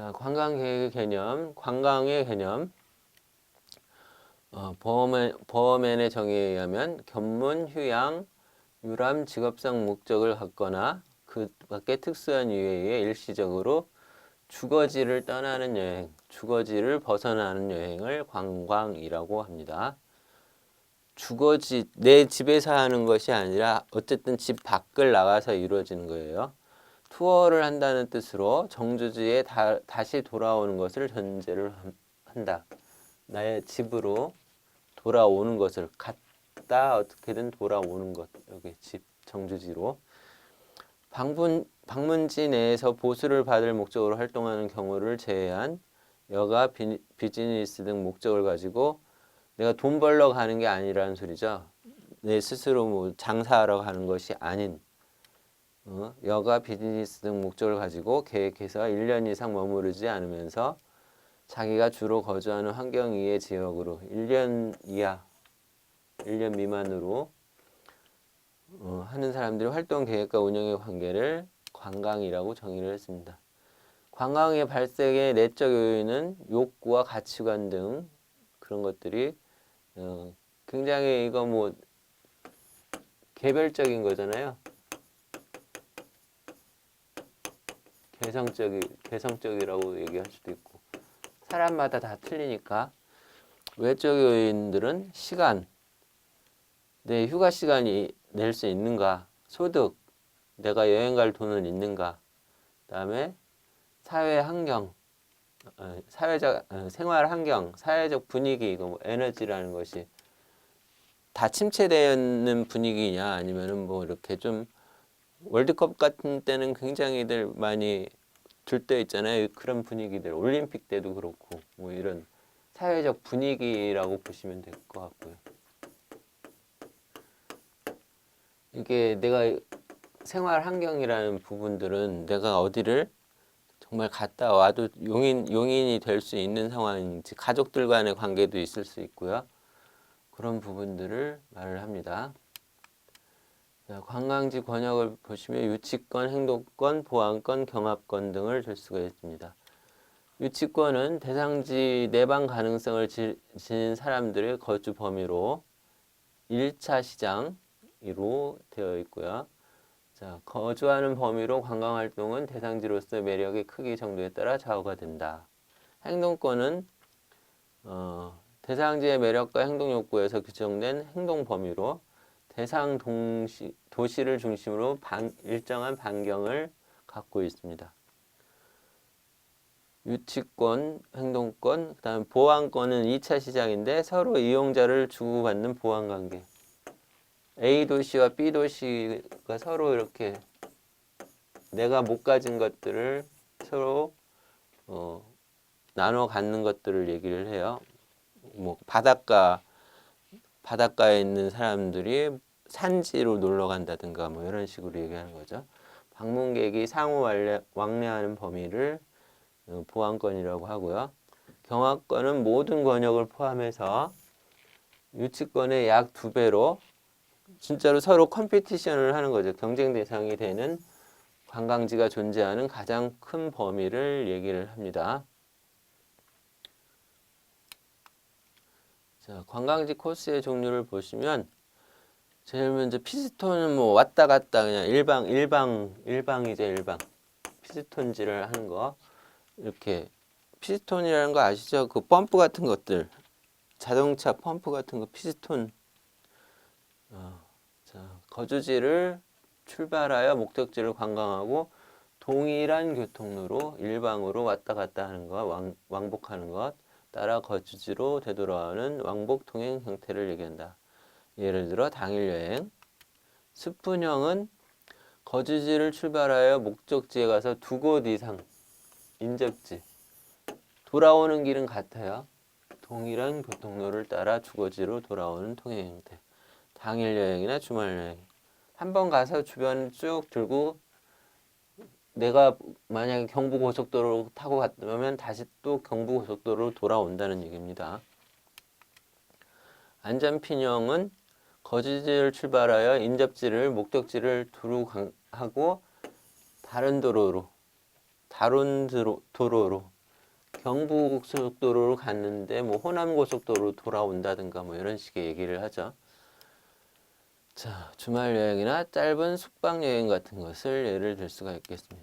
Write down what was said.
자, 관광객의 개념, 관광의 개념. 버어맨의 정의에 의하면 견문, 휴양, 유람, 직업상 목적을 갖거나 그 밖에 특수한 이유에 의해 일시적으로 주거지를 떠나는 여행, 주거지를 벗어나는 여행을 관광이라고 합니다. 주거지, 내 집에서 하는 것이 아니라 어쨌든 집 밖을 나가서 이루어지는 거예요. 투어를 한다는 뜻으로 정주지에 다시 돌아오는 것을 전제를 한다. 나의 집으로 돌아오는 것을 갔다 어떻게든 돌아오는 것. 여기 집 정주지로. 방문지 내에서 보수를 받을 목적으로 활동하는 경우를 제외한 여가, 비즈니스 등 목적을 가지고 내가 돈 벌러 가는 게 아니라는 소리죠. 내 스스로 뭐 장사하러 가는 것이 아닌 여가, 비즈니스 등 목적을 가지고 계획해서 1년 이상 머무르지 않으면서 자기가 주로 거주하는 환경 이외의 지역으로 1년 이하, 1년 미만으로 하는 사람들이 활동 계획과 운영의 관계를 관광이라고 정의를 했습니다. 관광의 발생의 내적 요인은 욕구와 가치관 등 그런 것들이 굉장히 이거 뭐 개별적인 거잖아요. 개성적이라고 얘기할 수도 있고 사람마다 다 틀리니까. 외적 요인들은 시간, 내 휴가 시간이 낼 수 있는가, 소득, 내가 여행 갈 돈은 있는가, 그다음에 사회 환경, 생활 환경, 사회적 분위기, 이거 뭐 에너지라는 것이 다 침체되어 있는 분위기냐 아니면은 뭐 이렇게 좀 월드컵 같은 때는 굉장히들 많이 들떠 있잖아요. 그런 분위기들, 올림픽 때도 그렇고 뭐 이런 사회적 분위기라고 보시면 될 것 같고요. 이게 내가 생활 환경이라는 부분들은 내가 어디를 정말 갔다 와도 용인이 될 수 있는 상황인지 가족들 간의 관계도 있을 수 있고요. 그런 부분들을 말을 합니다. 자, 관광지 권역을 보시면 유치권, 행동권, 보안권, 경합권 등을 줄 수가 있습니다. 유치권은 대상지 내방 가능성을 지닌 사람들의 거주 범위로 1차 시장으로 되어 있고요. 자, 거주하는 범위로 관광활동은 대상지로서의 매력의 크기 정도에 따라 좌우가 된다. 행동권은 대상지의 매력과 행동 욕구에서 규정된 행동 범위로 대상 도시를 중심으로 일정한 반경을 갖고 있습니다. 유치권, 행동권, 그다음에 보안권은 2차 시장인데 서로 이용자를 주고받는 보안관계. A 도시와 B 도시가 서로 이렇게 내가 못 가진 것들을 서로 나눠 갖는 것들을 얘기를 해요. 뭐 바닷가에 있는 사람들이 산지로 놀러 간다든가 뭐 이런 식으로 얘기하는 거죠. 방문객이 상호 왕래하는 범위를 보안권이라고 하고요. 경합권은 모든 권역을 포함해서 유치권의 약 2배로 진짜로 서로 컴피티션을 하는 거죠. 경쟁 대상이 되는 관광지가 존재하는 가장 큰 범위를 얘기를 합니다. 자, 관광지 코스의 종류를 보시면 제일 먼저 피스톤은 뭐 왔다 갔다 그냥 일방이죠, 일방. 피스톤질을 하는 거. 이렇게 피스톤이라는 거 아시죠? 그 펌프 같은 것들. 자동차 펌프 같은 거 피스톤. 자, 거주지를 출발하여 목적지를 관광하고 동일한 교통로로 일방으로 왔다 갔다 하는 것, 왕복하는 것, 따라 거주지로 되돌아오는 왕복 통행 형태를 얘기한다. 예를 들어 당일 여행. 스푼형은 거주지를 출발하여 목적지에 가서 2곳 이상 인접지. 돌아오는 길은 같아요. 동일한 교통로를 따라 주거지로 돌아오는 통행 형태. 당일 여행이나 주말 여행. 한 번 가서 주변 쭉 들고 내가 만약에 경부고속도로 타고 갔다면 다시 또 경부고속도로로 돌아온다는 얘기입니다. 안전핀형은 거주지를 출발하여 인접지를 목적지를 두루 하고 다른 도로로 다른 도로로 경부고속도로로 갔는데 뭐 호남고속도로로 돌아온다든가 뭐 이런 식의 얘기를 하죠. 자, 주말 여행이나 짧은 숙박 여행 같은 것을 예를 들 수가 있겠습니다.